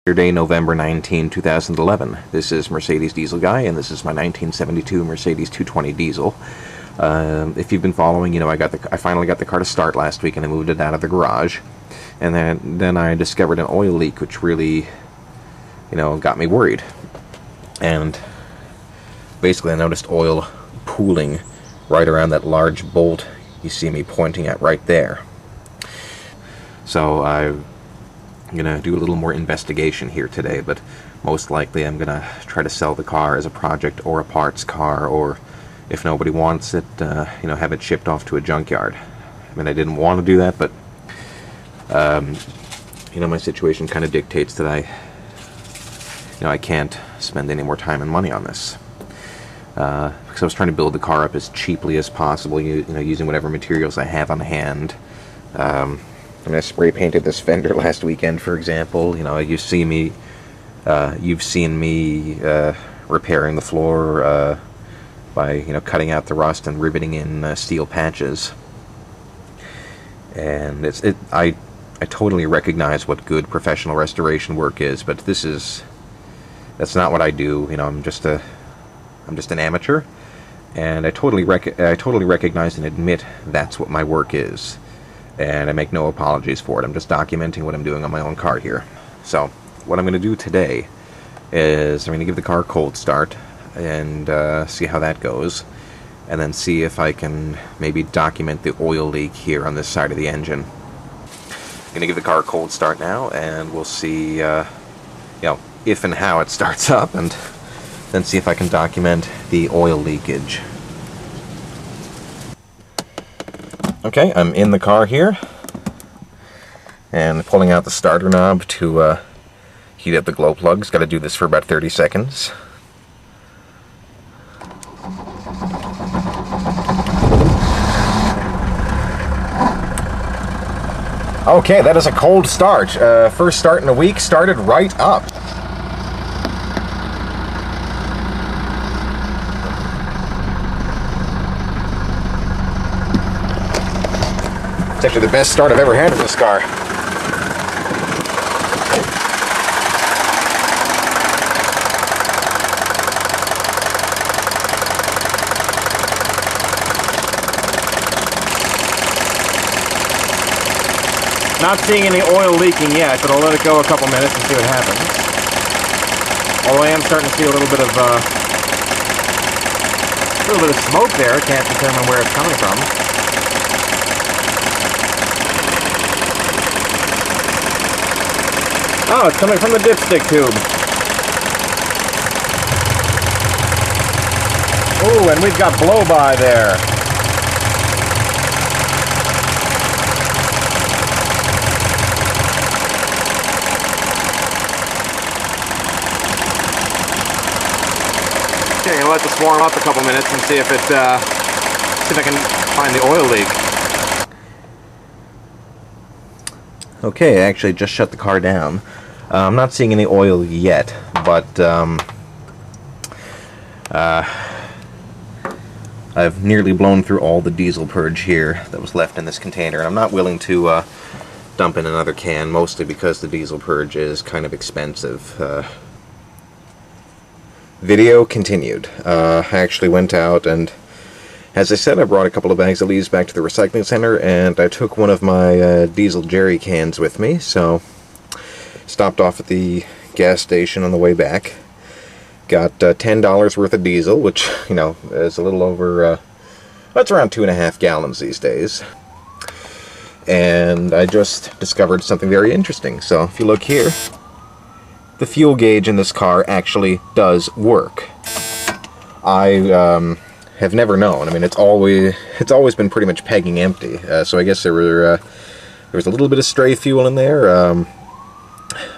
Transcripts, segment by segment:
Saturday, November 19, 2011. This is Mercedes Diesel Guy, and this is my 1972 Mercedes 220 diesel. If you've been following, you know I finally got the car to start last week, and I moved it out of the garage. And then I discovered an oil leak, which really, got me worried. And basically, I noticed oil pooling right around that large bolt you see me pointing at right there. So I'm gonna do a little more investigation here today, but most likely I'm gonna try to sell the car as a project or a parts car, or if nobody wants it, have it shipped off to a junkyard. I mean, I didn't want to do that, but my situation kind of dictates that I can't spend any more time and money on this. Because I was trying to build the car up as cheaply as possible, using whatever materials I have on hand. I spray painted this fender last weekend, for example. You've seen me repairing the floor by cutting out the rust and riveting in steel patches. And I totally recognize what good professional restoration work is, but that's not what I do. I'm just an amateur, and I totally recognize and admit that's what my work is. And I make no apologies for it. I'm just documenting what I'm doing on my own car here. So what I'm going to do today is I'm going to give the car a cold start and see how that goes, and then see if I can maybe document the oil leak here on this side of the engine. I'm going to give the car a cold start now, and we'll see if and how it starts up, and then see if I can document the oil leakage. Okay, I'm in the car here, and pulling out the starter knob to heat up the glow plugs. Got to do this for about 30 seconds. Okay, that is a cold start. First start in a week, started right up. It's actually the best start I've ever had in this car. Not seeing any oil leaking yet, but I'll let it go a couple minutes and see what happens. Although I am starting to see a little bit of smoke there. Can't determine where it's coming from. Oh, it's coming from the dipstick tube. Ooh, and we've got blow-by there. Okay, I'm gonna let this warm up a couple minutes and see if I can find the oil leak. Okay, I actually just shut the car down. I'm not seeing any oil yet, but I've nearly blown through all the diesel purge here that was left in this container, and I'm not willing to dump in another can, mostly because the diesel purge is kind of expensive. Video continued. I actually went out and, as I said, I brought a couple of bags of leaves back to the recycling center, and I took one of my diesel jerry cans with me, so stopped off at the gas station on the way back. Got $10 worth of diesel, which, is a little over, that's around 2.5 gallons these days. And I just discovered something very interesting. So if you look here, the fuel gauge in this car actually does work. I have never known. I mean, it's always been pretty much pegging empty. So I guess there was a little bit of stray fuel in there,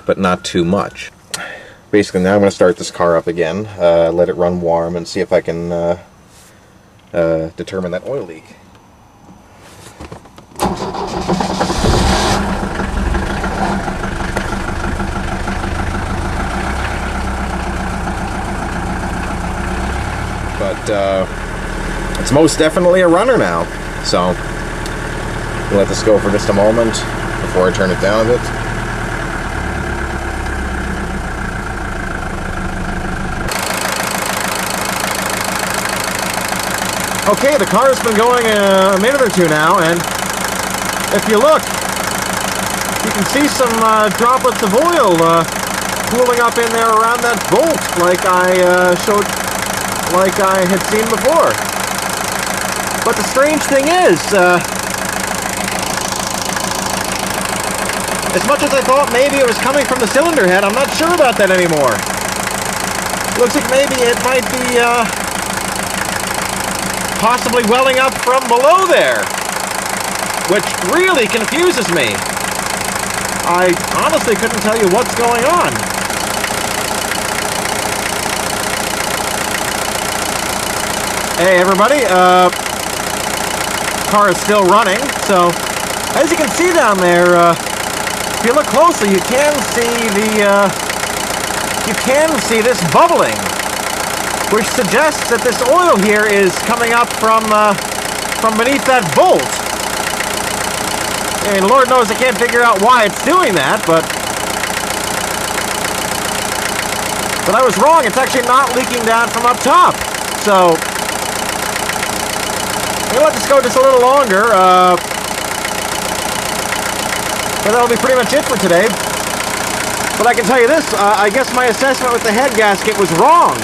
but not too much. Basically, now I'm going to start this car up again, let it run warm, and see if I can determine that oil leak. But it's most definitely a runner now, so I'll let this go for just a moment before I turn it down a bit. Okay, the car's been going a minute or two now, and if you look, you can see some droplets of oil pooling up in there around that bolt, like I had seen before. But the strange thing is, as much as I thought maybe it was coming from the cylinder head, I'm not sure about that anymore. Looks like maybe it might be possibly welling up from below there, which really confuses me. I honestly couldn't tell you what's going on. Hey everybody, car is still running, so as you can see down there, if you look closely, you can see this bubbling, which suggests that this oil here is coming up from beneath that bolt. And Lord knows I can't figure out why it's doing that, but I was wrong. It's actually not leaking down from up top. So we'll let this go just a little longer. But that'll be pretty much it for today. But I can tell you this, I guess my assessment with the head gasket was wrong.